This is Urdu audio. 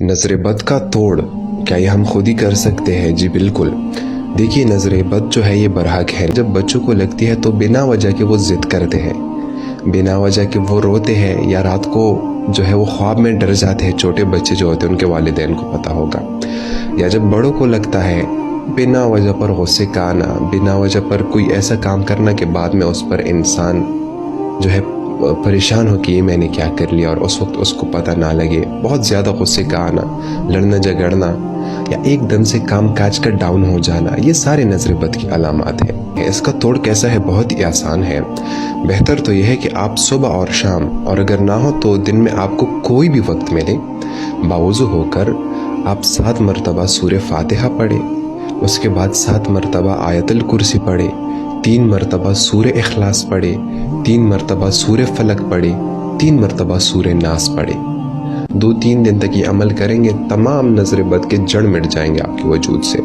نظر بد کا توڑ کیا یہ ہم خود ہی کر سکتے ہیں؟ جی بالکل۔ دیکھیے نظر بد جو ہے یہ برحق ہے۔ جب بچوں کو لگتی ہے تو بنا وجہ کے وہ ضد کرتے ہیں، بنا وجہ کے وہ روتے ہیں، یا رات کو جو ہے وہ خواب میں ڈر جاتے ہیں۔ چھوٹے بچے جو ہوتے ہیں ان کے والدین کو پتہ ہوگا۔ یا جب بڑوں کو لگتا ہے بنا وجہ پر غصے کا آنا، بنا وجہ پر کوئی ایسا کام کرنا کہ بعد میں اس پر انسان جو ہے پریشان ہو کہ یہ میں نے کیا کر لیا، اور اس وقت اس کو پتہ نہ لگے، بہت زیادہ غصے کا آنا، لڑنا جھگڑنا، یا ایک دم سے کام کاج کا ڈاؤن ہو جانا، یہ سارے نظر بد کی علامات ہیں۔ اس کا توڑ کیسا ہے؟ بہت ہی آسان ہے۔ بہتر تو یہ ہے کہ آپ صبح اور شام، اور اگر نہ ہو تو دن میں آپ کو کوئی بھی وقت ملے، باوضو ہو کر آپ 7 مرتبہ سورہ فاتحہ پڑھیں، اس کے بعد 7 مرتبہ آیت الکرسی پڑھیں، 3 مرتبہ سورہ اخلاص پڑھے، 3 مرتبہ سورہ فلق پڑھے، 3 مرتبہ سورہ ناس پڑھے۔ 2-3 دن تک یہ عمل کریں گے، تمام نظر بد کے جڑ مٹ جائیں گے آپ کے وجود سے۔